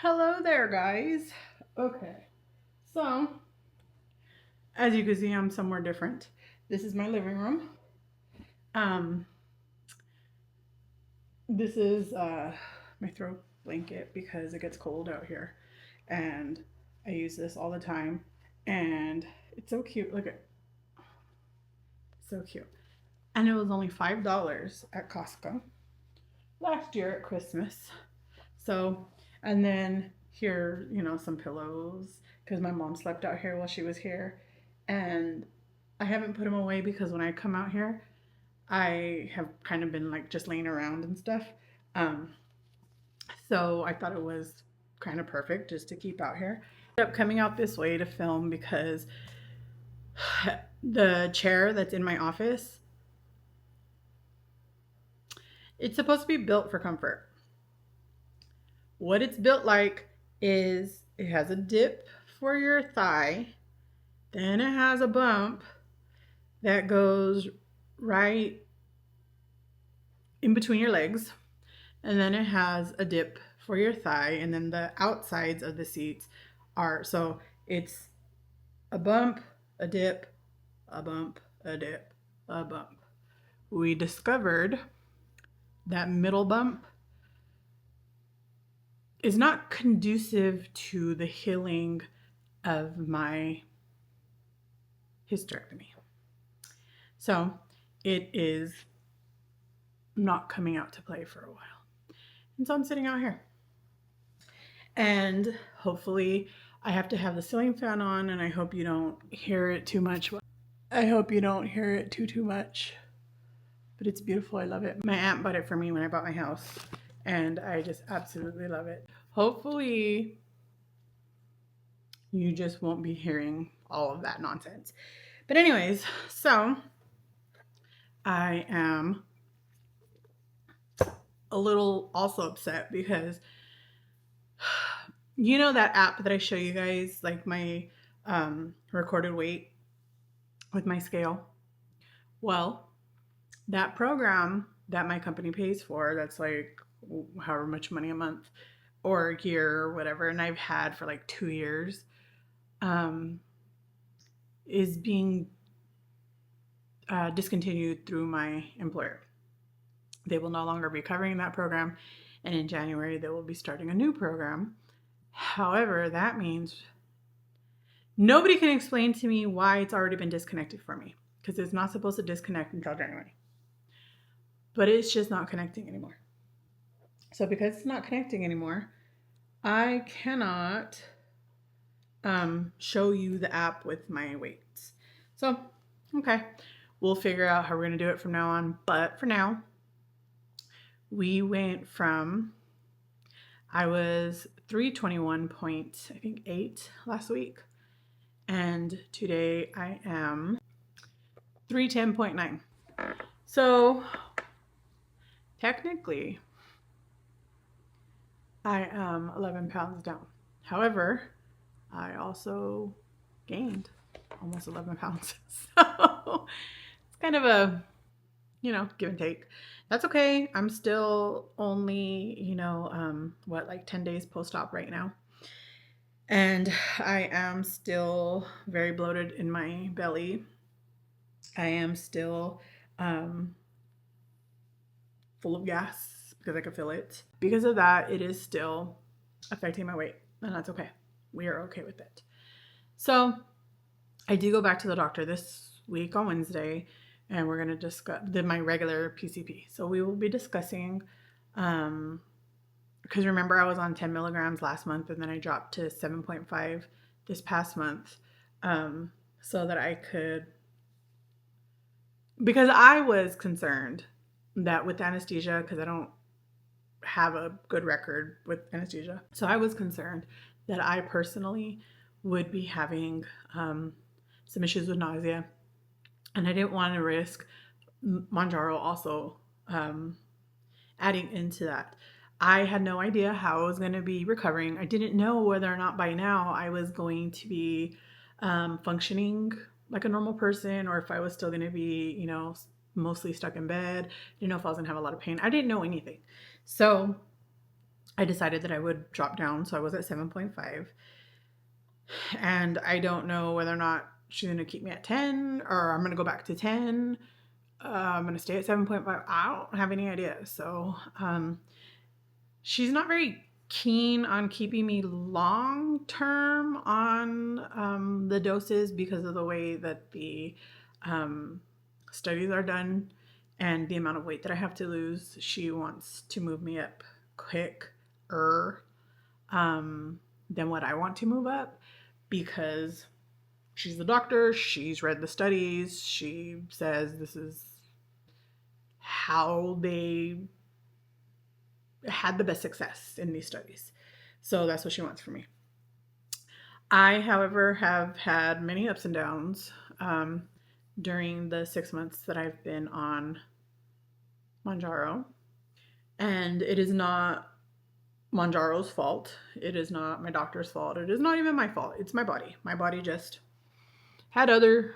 Hello there, guys. Okay, so as you can see, I'm somewhere different. This is my living room. Um, this is my throw blanket because it gets cold out here, and I use this all the time. And it's so cute. Look at so cute. And it was only $5 at Costco last year at Christmas. So, and then here, some pillows because my mom slept out here while she was here. And I haven't put them away because when I come out here, I have kind of been like just laying around and stuff. Um, so I thought it was kind of perfect just to keep out here. I ended up coming out this way to film because the chair that's in my office, it's supposed to be built for comfort. What it's built like is it has a dip for your thigh, then it has a bump that goes right in between your legs, and then it has a dip for your thigh, and then the outsides of the seats are so it's a bump, a dip, a bump, a dip, a bump. We discovered that middle bump is not conducive to the healing of my hysterectomy. So it is not coming out to play for a while. And so I'm sitting out here. And hopefully I have to have the ceiling fan on, and I hope you don't hear it too much. I hope you don't hear it too much. But it's beautiful. I love it. My aunt bought it for me when I bought my house, and I just absolutely love it. Hopefully you just won't be hearing all of that nonsense. But anyways, so I am a little also upset because you know that app that I show you guys, like my recorded weight with my scale? Well, that program that my company pays for, that's like however much money a month or a year or whatever, and I've had for like 2 years, is being discontinued through my employer. They will no longer be covering that program, and in January they will be starting a new program. However, that means nobody can explain to me why it's already been disconnected for me, because it's not supposed to disconnect until January. But it's just not connecting anymore. So because it's not connecting anymore, I cannot show you the app with my weights. So, okay, we'll figure out how we're going to do it from now on. But for now, we went from, I was 321.8 last week, and today I am 310.9. So technically I am 11 pounds down. However, I also gained almost 11 pounds. So it's kind of a, give and take. That's okay. I'm still only, like 10 days post-op right now. And I am still very bloated in my belly. I am still full of gas because I can feel it. Because of that, it is still affecting my weight, and that's okay. We are okay with it. So I do go back to the doctor this week on Wednesday, and we're going to discuss my regular PCP. So we will be discussing, because remember I was on 10 milligrams last month, and then I dropped to 7.5 this past month, so that I could, because I was concerned that with anesthesia, because I don't have a good record with anesthesia, so I was concerned that I personally would be having some issues with nausea, and I didn't want to risk Mounjaro also adding into that. I had no idea how I was going to be recovering. I didn't know whether or not by now I was going to be functioning like a normal person, or if I was still going to be, mostly stuck in bed. I didn't know if I was going to have a lot of pain. I didn't know anything. So I decided that I would drop down. So I was at 7.5. And I don't know whether or not she's going to keep me at 10 or I'm going to go back to 10. I'm going to stay at 7.5. I don't have any idea. So she's not very keen on keeping me long term on the doses because of the way that the studies are done and the amount of weight that I have to lose. She wants to move me up quicker than what I want to move up because she's the doctor. She's read the studies. She says this is how they had the best success in these studies. So that's what she wants for me. I, however, have had many ups and downs during the 6 months that I've been on Mounjaro. And it is not Mounjaro's fault. It is not my doctor's fault. It is not even my fault. It's my body. My body just had other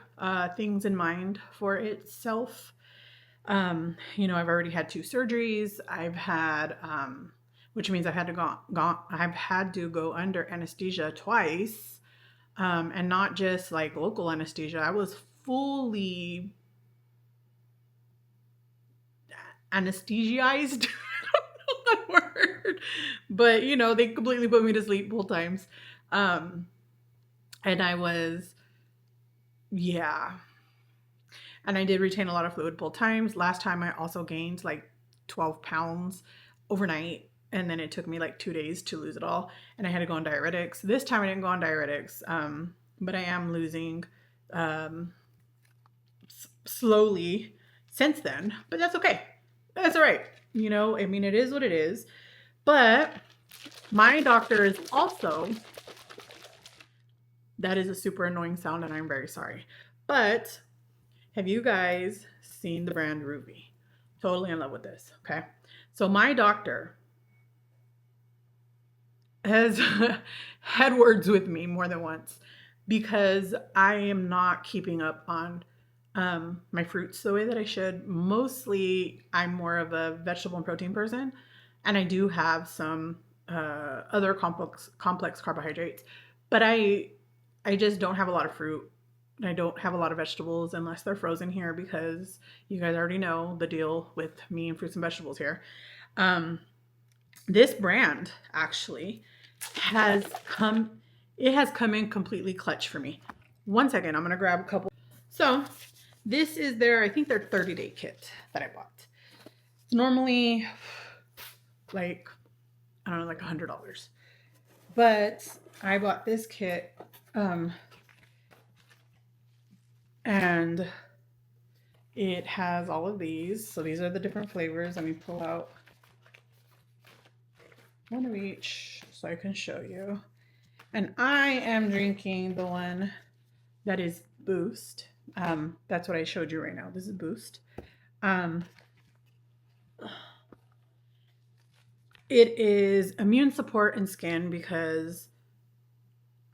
things in mind for itself. I've already had 2 surgeries. I've had, which means I've had to go under anesthesia twice, and not just like local anesthesia. I was fully anesthetized. I don't know that word, but they completely put me to sleep both times, and I was, yeah. And I did retain a lot of fluid both times. Last time I also gained like 12 pounds overnight. And then it took me like 2 days to lose it all. And I had to go on diuretics. This time I didn't go on diuretics. But I am losing slowly since then. But that's okay. That's all right. It is what it is. But my doctor is also, that is a super annoying sound and I'm very sorry. But have you guys seen the brand Ruvi? Totally in love with this, okay? So my doctor has had words with me more than once because I am not keeping up on my fruits the way that I should. Mostly, I'm more of a vegetable and protein person, and I do have some other complex carbohydrates, but I just don't have a lot of fruit. I don't have a lot of vegetables unless they're frozen here because you guys already know the deal with me and fruits and vegetables here. This brand actually has come in completely clutch for me. One second, I'm going to grab a couple. So this is I think their 30-day kit that I bought. It's normally like, I don't know, like $100. But I bought this kit, and it has all of these. So these are the different flavors. Let me pull out one of each so I can show you. And I am drinking the one that is Boost. That's what I showed you right now. This is Boost. It is immune support and skin because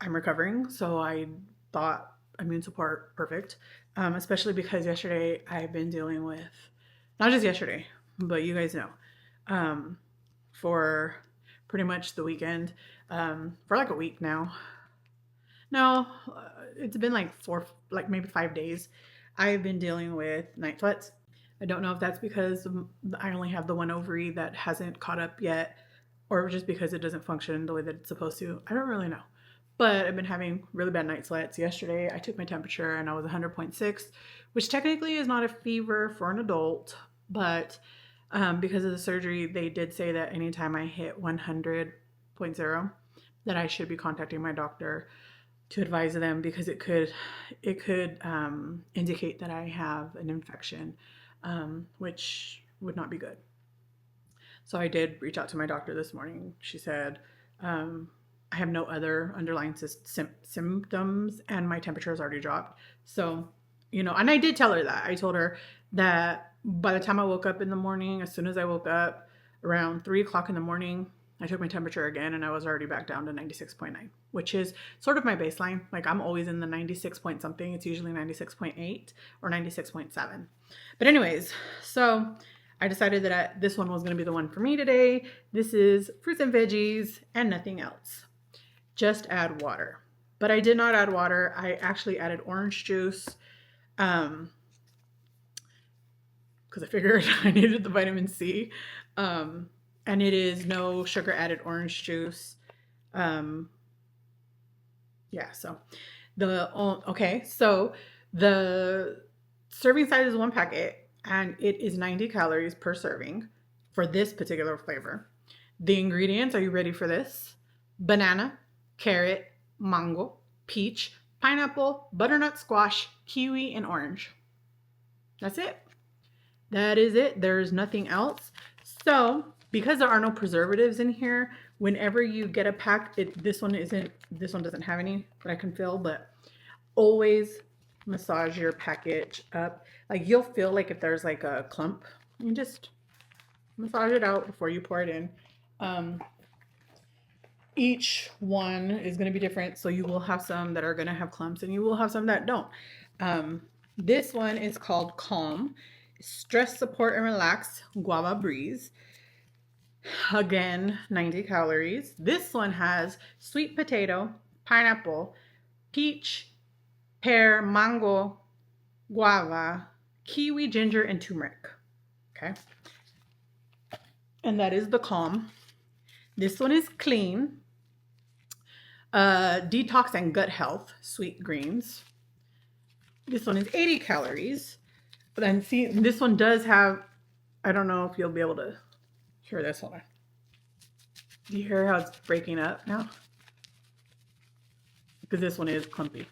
I'm recovering. So I thought immune support, perfect. Especially because yesterday I've been dealing with, not just yesterday, but you guys know, for pretty much the weekend, for like a week now. No, it's been like maybe 5 days. I've been dealing with night sweats. I don't know if that's because I only have the one ovary that hasn't caught up yet, or just because it doesn't function the way that it's supposed to. I don't really know. But I've been having really bad night sweats. Yesterday, I took my temperature and I was 100.6, which technically is not a fever for an adult, but because of the surgery, they did say that anytime I hit 100.0, that I should be contacting my doctor to advise them because it could indicate that I have an infection, which would not be good. So I did reach out to my doctor this morning. She said, I have no other underlying symptoms and my temperature has already dropped. So, and I did tell her that. I told her that by the time I woke up in the morning, as soon as I woke up around 3 o'clock in the morning, I took my temperature again and I was already back down to 96.9, which is sort of my baseline. Like I'm always in the 96 point something. It's usually 96.8 or 96.7. But anyways, so I decided that this one was going to be the one for me today. This is fruits and veggies and nothing else. Just add water. But I did not add water. I actually added orange juice because I figured I needed the vitamin C. And it is no sugar added orange juice. Yeah, so so the serving size is 1 packet and it is 90 calories per serving for this particular flavor. The ingredients, are you ready for this? Banana, carrot, mango, peach, pineapple, butternut squash, kiwi, and orange. That's it. That is it. There's nothing else. So because there are no preservatives in here, whenever you get a pack, this one doesn't have any that I can feel, but always massage your package up. Like you'll feel like if there's like a clump, you just massage it out before you pour it in. Each one is going to be different. So you will have some that are going to have clumps and you will have some that don't. This one is called Calm. Stress Support and Relax Guava Breeze. Again, 90 calories. This one has sweet potato, pineapple, peach, pear, mango, guava, kiwi, ginger, and turmeric. Okay. And that is the Calm. This one is Clean. Detox and Gut Health, Sweet Greens. This one is 80 calories. But then see, this one does have, I don't know if you'll be able to hear this. Hold on. Do you hear how it's breaking up now? Because this one is clumpy,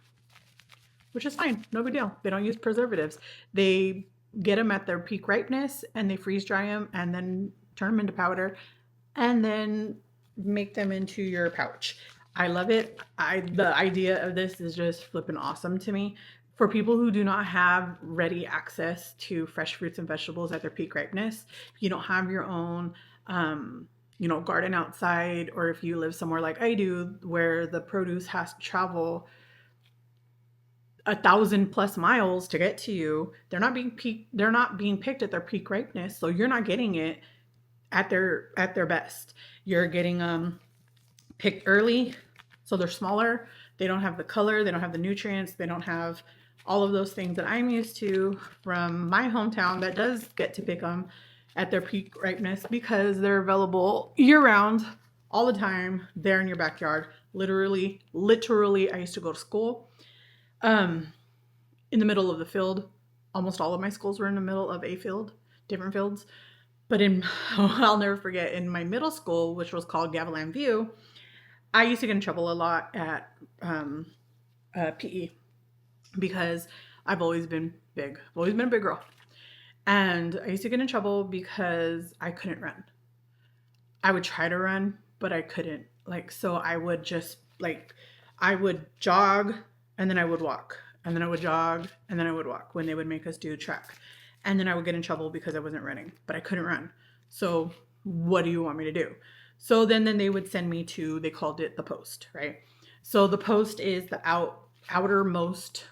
which is fine. No big deal. They don't use preservatives. They get them at their peak ripeness and they freeze dry them and then turn them into powder and then make them into your pouch. I love it. The idea of this is just flipping awesome to me. For people who do not have ready access to fresh fruits and vegetables at their peak ripeness, if you don't have your own, garden outside, or if you live somewhere like I do, where the produce has to travel 1,000+ miles to get to you, they're not being picked at their peak ripeness, so you're not getting it at their best. You're getting picked early, so they're smaller. They don't have the color, they don't have the nutrients, they don't have all of those things that I'm used to from my hometown that does get to pick them at their peak ripeness because they're available year round, all the time, there in your backyard. Literally, I used to go to school in the middle of the field. Almost all of my schools were in the middle of a field, different fields. But I'll never forget, in my middle school, which was called Gavilan View, I used to get in trouble a lot at PE because I've always been big. I've always been a big girl. And I used to get in trouble because I couldn't run. I would try to run, but I couldn't. So I would just, I would jog and then I would walk. And then I would jog and then I would walk when they would make us do track. And then I would get in trouble because I wasn't running, but I couldn't run. So what do you want me to do? So then they would send me to, they called it the post, right? So the post is the outermost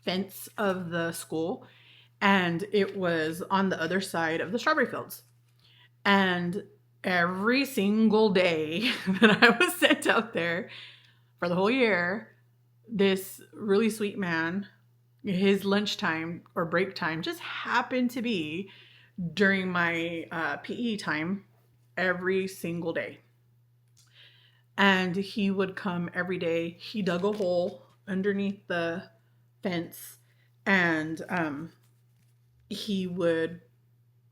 fence of the school. And it was on the other side of the strawberry fields. And every single day that I was sent out there for the whole year, this really sweet man, his lunchtime or break time just happened to be during my PE time every single day. And he would come every day. He dug a hole underneath the fence and he would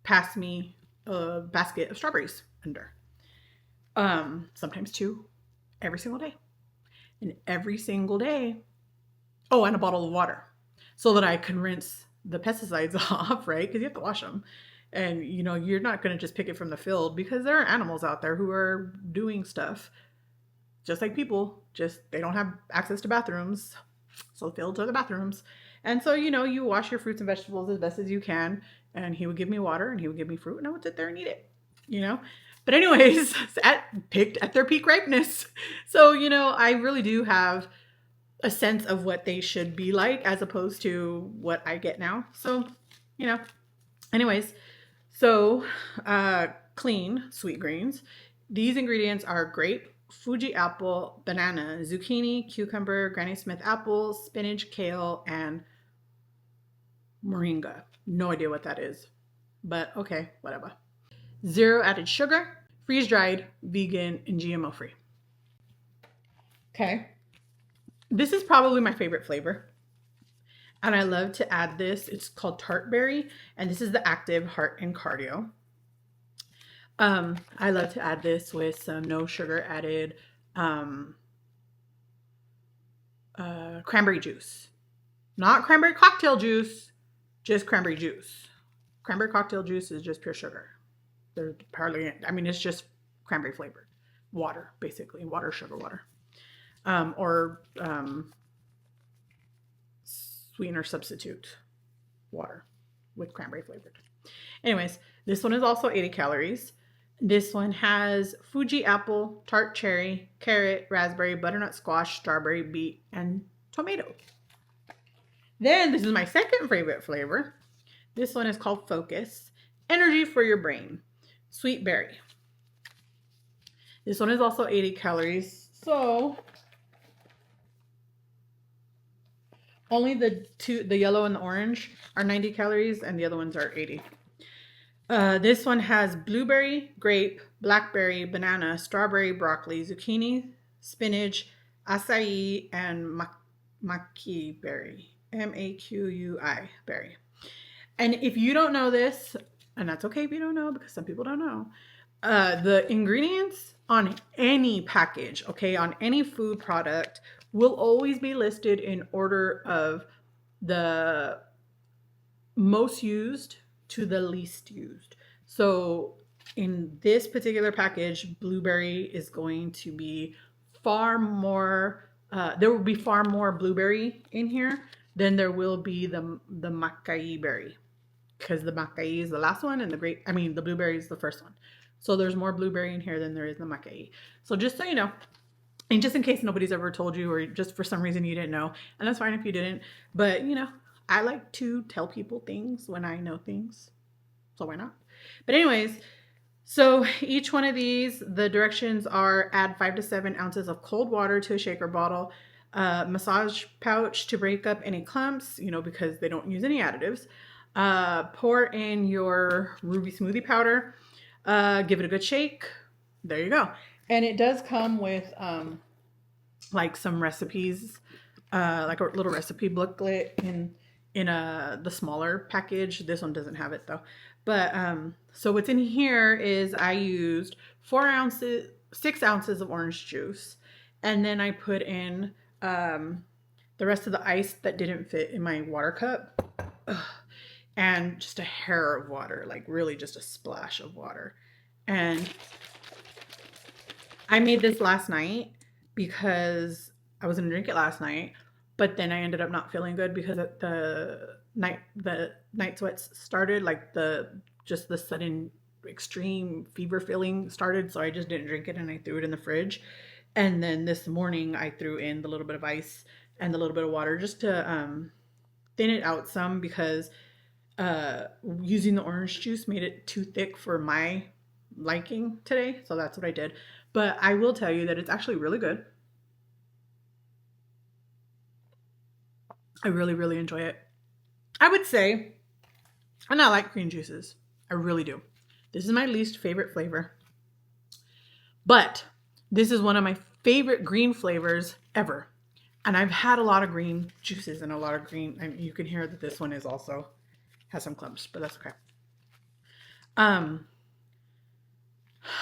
pass me a basket of strawberries under. Sometimes 2, every single day. And every single day, and a bottle of water so that I can rinse the pesticides off, right? Because you have to wash them. And, you're not going to just pick it from the field because there are animals out there who are doing stuff just like people, just they don't have access to bathrooms. So the fields are the bathrooms. And so, you wash your fruits and vegetables as best as you can. And he would give me water and he would give me fruit and I would sit there and eat it, But anyways, picked at their peak ripeness. So, I really do have a sense of what they should be like as opposed to what I get now. So, anyways, So, clean sweet greens. These ingredients are grape, Fuji apple, banana, zucchini, cucumber, Granny Smith apple, spinach, kale, and moringa. No idea what that is, but okay, whatever. Zero added sugar, freeze dried, vegan, and GMO free. Okay. This is probably my favorite flavor. And I love to add this. It's called tart berry, and this is the active heart and cardio. I love to add this with some no sugar added cranberry juice. Not cranberry cocktail juice, just cranberry juice. Cranberry cocktail juice is just pure sugar. There's hardly, I mean, it's just cranberry flavored water, basically water, sugar water, or sweetener substitute water with cranberry flavored. Anyways, this one is also 80 calories. This one has Fuji apple, tart cherry, carrot, raspberry, butternut squash, strawberry, beet, and tomato. Then this is my second favorite flavor. This one is called Focus. Energy for your brain. Sweet berry. This one is also 80 calories. So only the yellow and the orange are 90 calories and the other ones are 80. This one has blueberry, grape, blackberry, banana, strawberry, broccoli, zucchini, spinach, acai, and maqui berry. MAQUI berry. And if you don't know this, and that's okay if you don't know because some people don't know, the ingredients on any package, okay, on any food product will always be listed in order of the most used to the least used. So in this particular package, blueberry is going to be far more, there will be far more blueberry in here than there will be the macai berry, because the macai is the last one and the blueberry is the first one. So there's more blueberry in here than there is the macai. So just so you know, and just in case nobody's ever told you or just for some reason you didn't know, and that's fine if you didn't, but you know, I like to tell people things when I know things, so why not? But anyways, so each one of these, the directions are add 5 to 7 ounces of cold water to a shaker bottle, massage pouch to break up any clumps, you know, because they don't use any additives. Pour in your Ruvi Smoothie powder, give it a good shake. There you go. And it does come with like some recipes, like a little recipe booklet in the smaller package. This one doesn't have it though. But so what's in here is I used 6 ounces of orange juice, and then I put in the rest of the ice that didn't fit in my water cup. And just a hair of water, like really just a splash of water. And I made this last night because I was gonna drink it last night, but then I ended up not feeling good because the night sweats started, like the sudden extreme fever feeling started, so I just didn't drink it and I threw it in the fridge. And then this morning I threw in the little bit of ice and the little bit of water just to thin it out some, because using the orange juice made it too thick for my liking today. So that's what I did. But I will tell you that it's actually really good. I really, really enjoy it. I would say, and I like green juices. I really do. This is my least favorite flavor. But this is one of my favorite green flavors ever. And I've had a lot of green juices and a lot of green, and you can hear that this one is also has some clumps, but that's okay.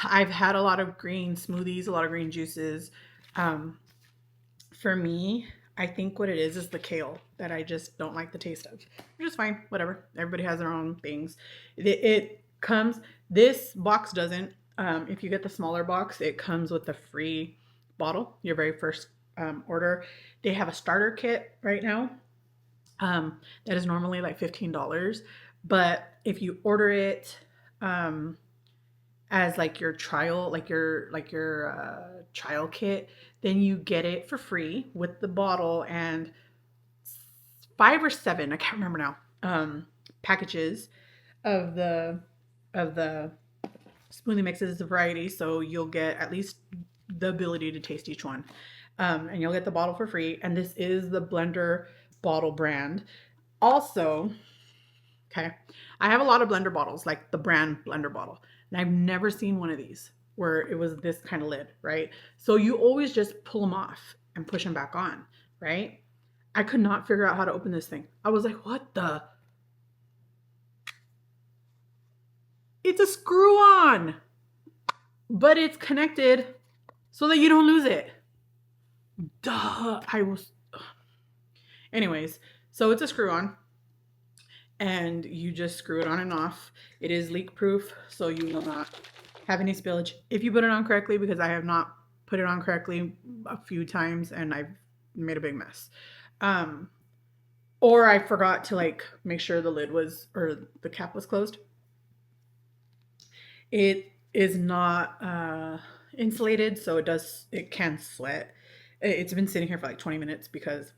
I've had a lot of green smoothies, a lot of green juices. For me, I think what it is the kale that I just don't like the taste of. Which is fine, whatever. Everybody has their own things. It comes, this box doesn't. If you get the smaller box, it comes with a free bottle, your very first order. They have a starter kit right now. That is normally like $15, but if you order it as like your trial, like your trial kit, then you get it for free with the bottle and 5 or 7, I can't remember now, packages of the of the smoothie mixes is a variety, so you'll get at least the ability to taste each one. And you'll get the bottle for free. And this is the Blender bottle brand. Also, okay, I have a lot of blender bottles, like the brand blender bottle, and I've never seen one of these where it was this kind of lid, right? So you always just pull them off and push them back on, right? I could not figure out how to open this thing. I was like, what the? It's a screw on, but it's connected so that you don't lose it. Duh, anyways, so it's a screw on and you just screw it on and off. It is leak proof, so you will not have any spillage if you put it on correctly, because I have not put it on correctly a few times and I've made a big mess. Or I forgot to like make sure the lid was, or the cap was closed. It is not insulated, so it can sweat. It's been sitting here for like 20 minutes because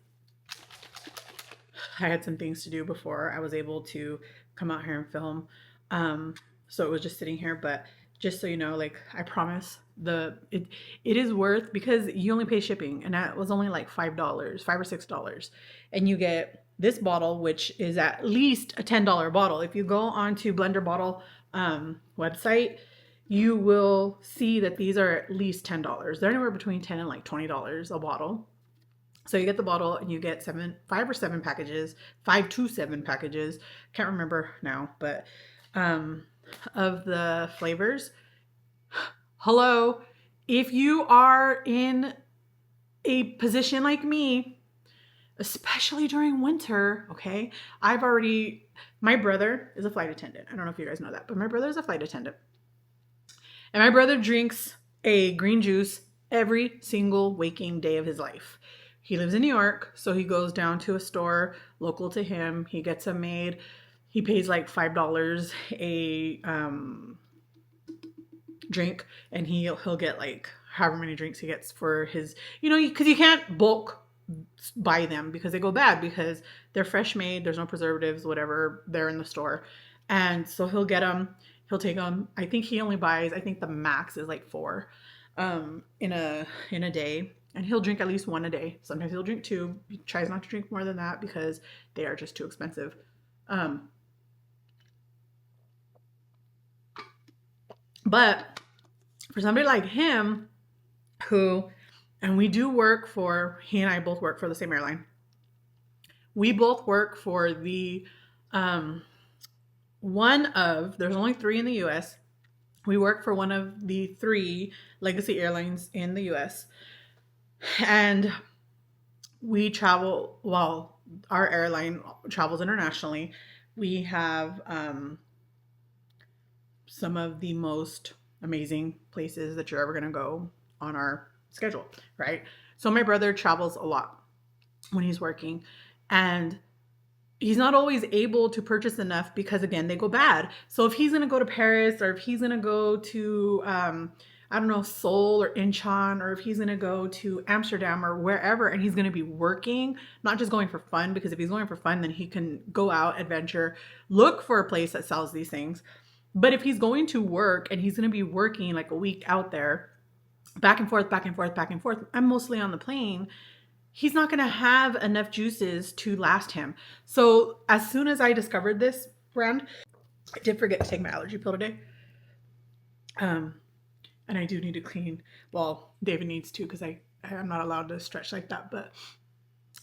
I had some things to do before I was able to come out here and film. So it was just sitting here, but just so you know, like I promise it is worth, because you only pay shipping, and that was only like $5, $5 or $6. And you get this bottle, which is at least a $10 bottle. If you go onto Blender Bottle website, you will see that these are at least $10. They're anywhere between $10 and like $20 a bottle. So you get the bottle and you get 5 or 7 packages, 5 to 7 packages. Can't remember now, but of the flavors. Hello, if you are in a position like me, especially during winter, okay? My brother is a flight attendant. I don't know if you guys know that, but my brother is a flight attendant. And my brother drinks a green juice every single waking day of his life. He lives in New York, so he goes down to a store local to him. He gets them made. He pays like $5 a drink, and he'll get like however many drinks he gets for his, because you can't bulk buy them because they go bad, because they're fresh made. There's no preservatives, whatever. They're in the store. And so he'll get them. He'll take them. I think he only buys, I think the max is like 4 in a day. And he'll drink at least 1 a day. Sometimes he'll drink 2. He tries not to drink more than that because they are just too expensive. But for somebody like him, and he and I both work for the same airline. We both work for the, there's only 3 in the US. We work for one of the 3 legacy airlines in the US. And we travel, our airline travels internationally. We have some of the most amazing places that you're ever going to go on our schedule, right? So my brother travels a lot when he's working, and he's not always able to purchase enough because, again, they go bad. So if he's going to go to Paris, or if he's going to go to, Seoul or Incheon, or if he's going to go to Amsterdam or wherever, and he's going to be working, not just going for fun, because if he's going for fun, then he can go out, adventure, look for a place that sells these things. But if he's going to work and he's going to be working like a week out there, back and forth, back and forth, back and forth, I'm mostly on the plane, he's not going to have enough juices to last him. So as soon as I discovered this brand, I did forget to take my allergy pill today. And I do need to clean. Well, David needs to, because I'm not allowed to stretch like that, but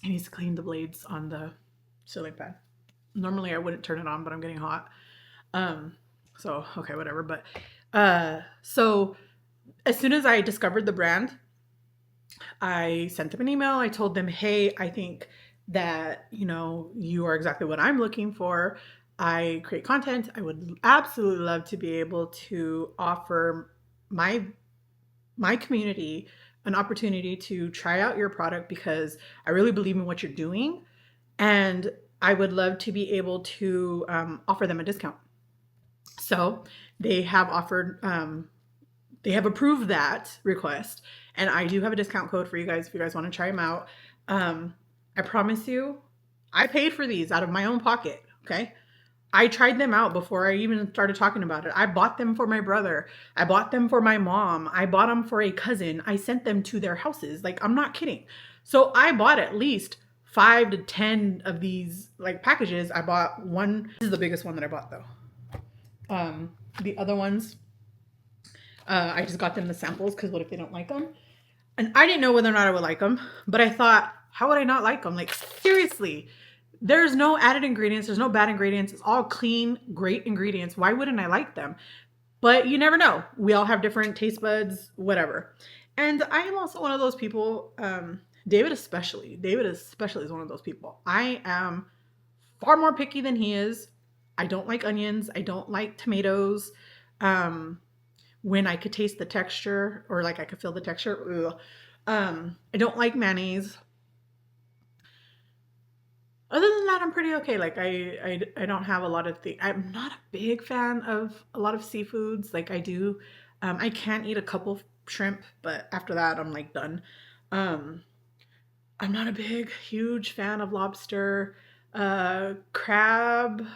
he needs to clean the blades on the ceiling fan. Normally I wouldn't turn it on, but I'm getting hot. So, okay, whatever. But, so as soon as I discovered the brand, I sent them an email. I told them, hey, I think that, you are exactly what I'm looking for. I create content. I would absolutely love to be able to offer my community an opportunity to try out your product, because I really believe in what you're doing. And I would love to be able to offer them a discount. So they have they have approved that request, and I do have a discount code for you guys if you guys want to try them out. I promise you, I paid for these out of my own pocket. Okay. I tried them out before I even started talking about it. I bought them for my brother. I bought them for my mom. I bought them for a cousin. I sent them to their houses. Like, I'm not kidding. So I bought at least 5 to 10 of these like packages. I bought one. This is the biggest one that I bought though. The other ones, I just got them the samples because what if they don't like them? And I didn't know whether or not I would like them, but I thought, how would I not like them? Like, seriously, there's no added ingredients. There's no bad ingredients. It's all clean, great ingredients. Why wouldn't I like them? But you never know. We all have different taste buds, whatever. And I am also one of those people, David especially is one of those people. I am far more picky than he is. I don't like onions. I don't like tomatoes. When I could taste the texture or like I could feel the texture. I don't like mayonnaise. Other than that, I'm pretty okay. Like I don't have a lot of things. I'm not a big fan of a lot of seafoods. Like I do, I can't eat a couple shrimp, but after that, I'm like done. Um, I'm not a big, huge fan of lobster, crab,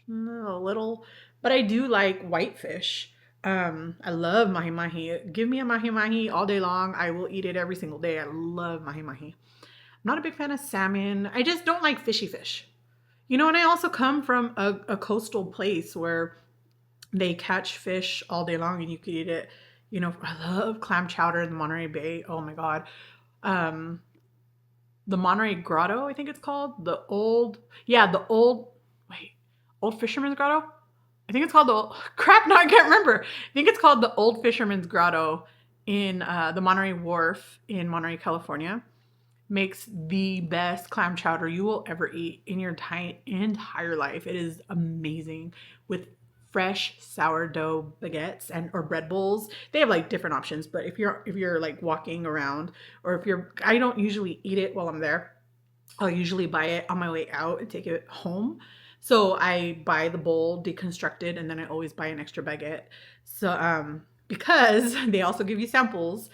a little, but I do like whitefish. I love mahi mahi. Give me a mahi mahi all day long. I will eat it every single day. I love mahi mahi. I'm not a big fan of salmon. I just don't like fishy fish. You know, and I also come from a coastal place where they catch fish all day long and you could eat it. You know, I love clam chowder in the Monterey Bay. Oh my God. Um, the Monterey Grotto, I think it's called. Old Fisherman's Grotto. I think it's called I can't remember. I think it's called the Old Fisherman's Grotto in the Monterey Wharf in Monterey, California. Makes the best clam chowder you will ever eat in your entire life. It is amazing with fresh sourdough baguettes and or bread bowls. They have like different options, but if you're like walking around or I don't usually eat it while I'm there. I'll usually buy it on my way out and take it home. So I buy the bowl deconstructed and then I always buy an extra baguette. So because they also give you samples.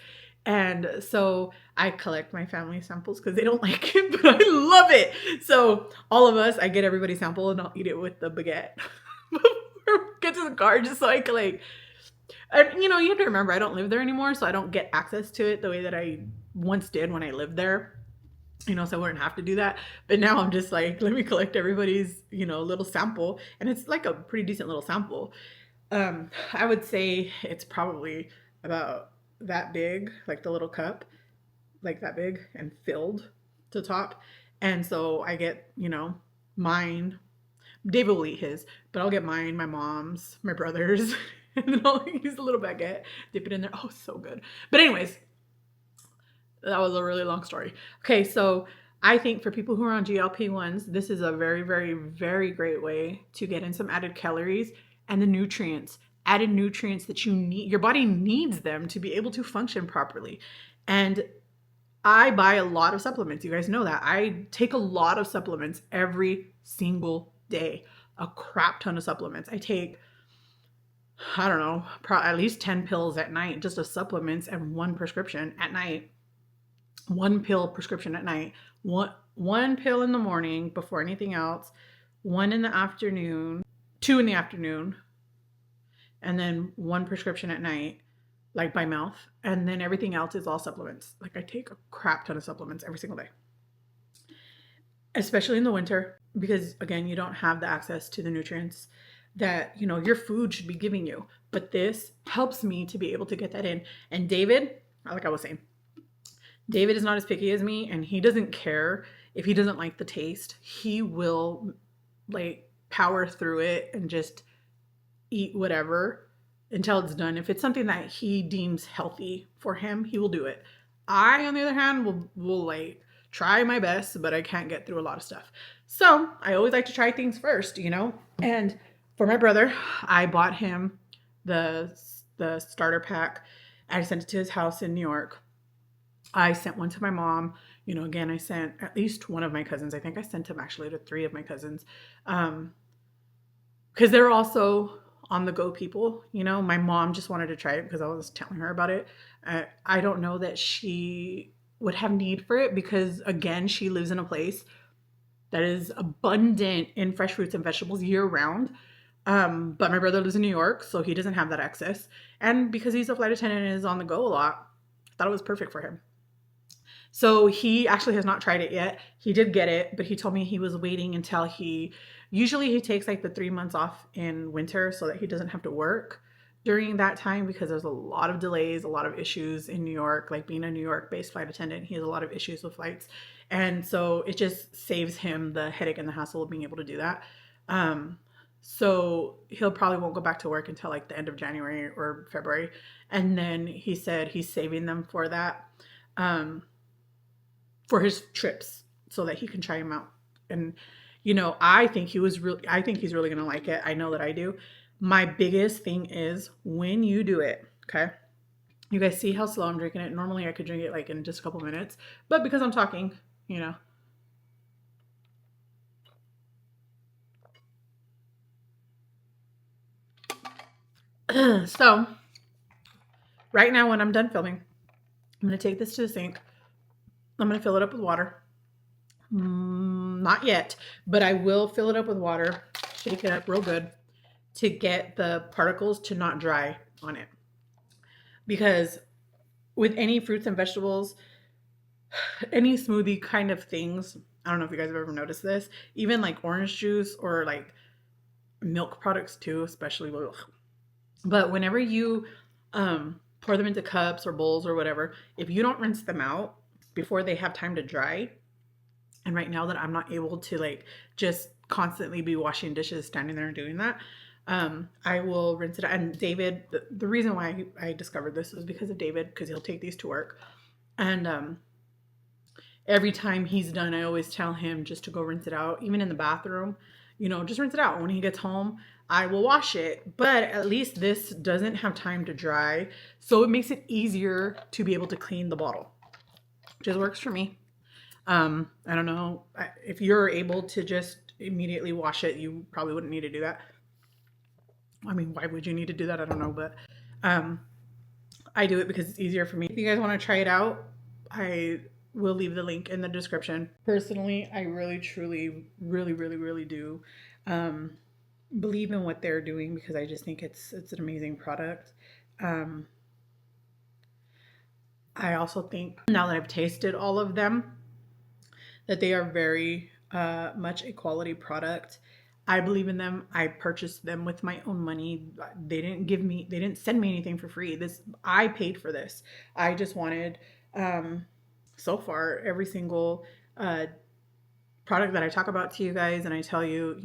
And so I collect my family samples because they don't like it, but I love it. So all of us, I get everybody's sample and I'll eat it with the baguette. Get to the car just so I can like, you know, you have to remember I don't live there anymore, so I don't get access to it the way that I once did when I lived there. You know, so I wouldn't have to do that. But now I'm just like, let me collect everybody's, you know, little sample. And it's like a pretty decent little sample. I would say it's probably about that big, like the little cup, like that big and filled to top. And so I get, you know, mine. David will eat his, but I'll get mine, my mom's, my brother's, and then I'll use a little baguette, dip it in there. Oh, so good. But anyways, that was a really long story. Okay, so I think for people who are on GLP-1s, this is a very, very, very great way to get in some added calories and the nutrients, added nutrients that you need. Your body needs them to be able to function properly. And I buy a lot of supplements. You guys know that. I take a lot of supplements every single day, a crap ton of supplements. I take, I don't know, at least 10 pills at night, just of supplements and one prescription at night. One pill prescription at night, one pill in the morning before anything else, one in the afternoon, 2 in the afternoon, and then one prescription at night, like by mouth. And then everything else is all supplements. Like I take a crap ton of supplements every single day, especially in the winter, because again, you don't have the access to the nutrients that, you know, your food should be giving you. But this helps me to be able to get that in. And David, like I was saying, David is not as picky as me, and he doesn't care if he doesn't like the taste. He will like power through it and just eat whatever until it's done. If it's something that he deems healthy for him, he will do it. I, on the other hand, will like try my best, but I can't get through a lot of stuff. So I always like to try things first, you know? And for my brother, I bought him the starter pack. I sent it to his house in New York. I sent one to my mom. You know, again, I sent at least one of my cousins. I think I sent him actually to 3 of my cousins. Because they're also on the go people. You know, my mom just wanted to try it because I was telling her about it. I don't know that she would have need for it because, again, she lives in a place that is abundant in fresh fruits and vegetables year round. But my brother lives in New York, so he doesn't have that access. And because he's a flight attendant and is on the go a lot, I thought it was perfect for him. So he actually has not tried it yet. He did get it, but he told me he was waiting until usually he takes like the 3 months off in winter so that he doesn't have to work during that time, because there's a lot of delays, a lot of issues in New York. Like being a New York based flight attendant, he has a lot of issues with flights. And so it just saves him the headache and the hassle of being able to do that. So he'll probably won't go back to work until like the end of January or February. And then he said he's saving them for that. For his trips so that he can try them out. And, I think he's really going to like it. I know that I do. My biggest thing is when you do it, okay? You guys see how slow I'm drinking it. Normally I could drink it like in just a couple minutes, but because I'm talking, So right now when I'm done filming, I'm going to take this to the sink. I'm going to fill it up with water. Not yet, but I will fill it up with water, shake it up real good to get the particles to not dry on it. Because with any fruits and vegetables, any smoothie kind of things, I don't know if you guys have ever noticed this, even like orange juice or like milk products too, especially. But whenever you pour them into cups or bowls or whatever, if you don't rinse them out before they have time to dry, and right now that I'm not able to like just constantly be washing dishes, standing there and doing that, I will rinse it out. And David, the reason why I discovered this was because of David, because he'll take these to work. And every time he's done, I always tell him just to go rinse it out, even in the bathroom, just rinse it out. When he gets home, I will wash it, but at least this doesn't have time to dry. So it makes it easier to be able to clean the bottle. Just works for me. I don't know if you're able to just immediately wash it, you probably wouldn't need to do that. I mean, why would you need to do that? I don't know, but I do it because it's easier for me. If you guys want to try it out, I will leave the link in the description. Personally, I really, truly, really, really, really do believe in what they're doing, because I just think it's an amazing product. I also think now that I've tasted all of them, that they are very much a quality product. I believe in them. I purchased them with my own money. They didn't send me anything for free. I paid for this. I just wanted, so far, every single product that I talk about to you guys, and I tell you,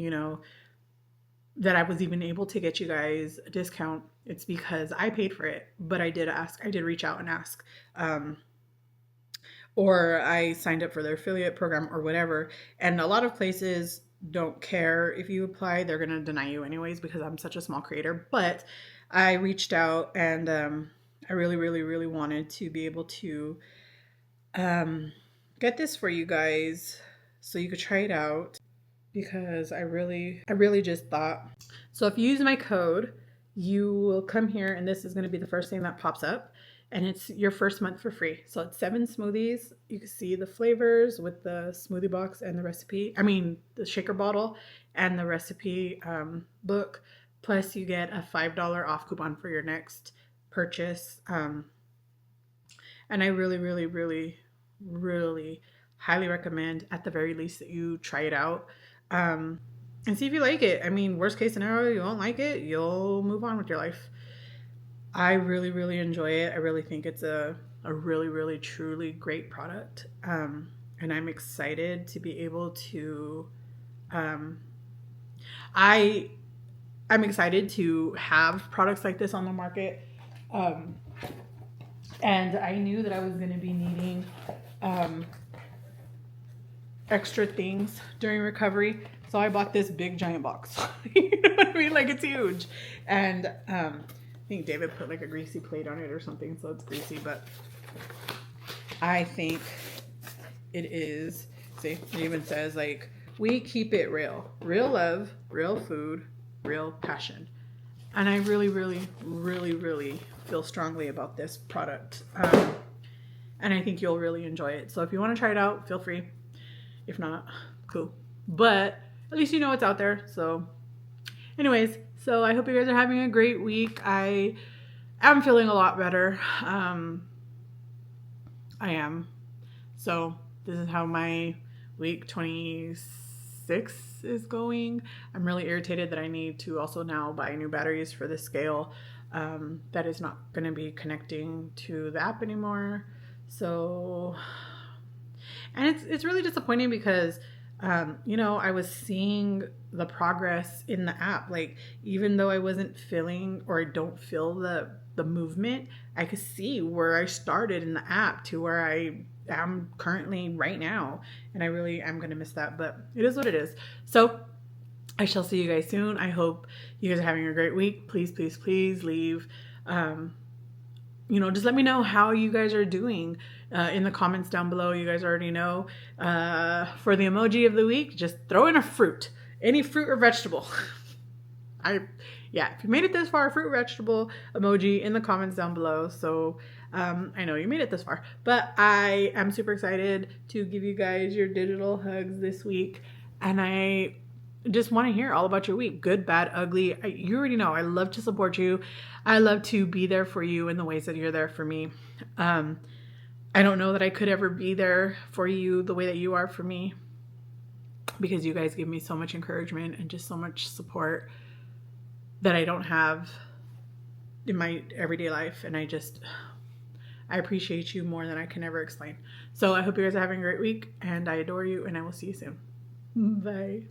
that I was even able to get you guys a discount, it's because I paid for it. But I did reach out and ask. Or I signed up for their affiliate program or whatever. And a lot of places don't care if you apply. They're going to deny you anyways, because I'm such a small creator. But I reached out, and I really, really, really wanted to be able to get this for you guys so you could try it out, because I really just thought. So if you use my code, you will come here, and this is going to be the first thing that pops up. And it's your first month for free. So it's 7 smoothies. You can see the flavors with the smoothie box and the recipe. I mean, the shaker bottle and the recipe book. Plus you get a $5 off coupon for your next purchase. And I really, really, really, really highly recommend, at the very least, that you try it out. And see if you like it. I mean, worst case scenario, you won't like it. You'll move on with your life. I really, really enjoy it. I really think it's a really, really, truly great product. And I'm excited to be able to, I'm excited to have products like this on the market. And I knew that I was going to be needing extra things during recovery. So I bought this big giant box. You know what I mean? Like, it's huge. And I think David put like a greasy plate on it or something, so it's greasy, but I think it is. See, it even says like, we keep it real. Real love, real food, real passion. And I really, really, really, really feel strongly about this product. And I think you'll really enjoy it. So if you want to try it out, feel free. If not, cool. but at least you know it's out there. So anyways, so I hope you guys are having a great week. I am feeling a lot better. I am. So this is how my week 26 is going. I'm really irritated that I need to also now buy new batteries for the scale. That is not going to be connecting to the app anymore. So, and it's really disappointing because you know, I was seeing the progress in the app. Like, even though I wasn't feeling, or I don't feel the movement, I could see where I started in the app to where I am currently right now. And I really am going to miss that, but it is what it is. So I shall see you guys soon. I hope you guys are having a great week. Please, please, please leave, you know, just let me know how you guys are doing in the comments down below. You guys already know. For the emoji of the week, just throw in a fruit, any fruit or vegetable. Yeah, if you made it this far, fruit or vegetable emoji in the comments down below. So I know you made it this far, but I am super excited to give you guys your digital hugs this week. And I just want to hear all about your week. Good, bad, ugly. You already know. I love to support you. I love to be there for you in the ways that you're there for me. I don't know that I could ever be there for you the way that you are for me, because you guys give me so much encouragement and just so much support that I don't have in my everyday life. And I appreciate you more than I can ever explain. So I hope you guys are having a great week, and I adore you, and I will see you soon. Bye.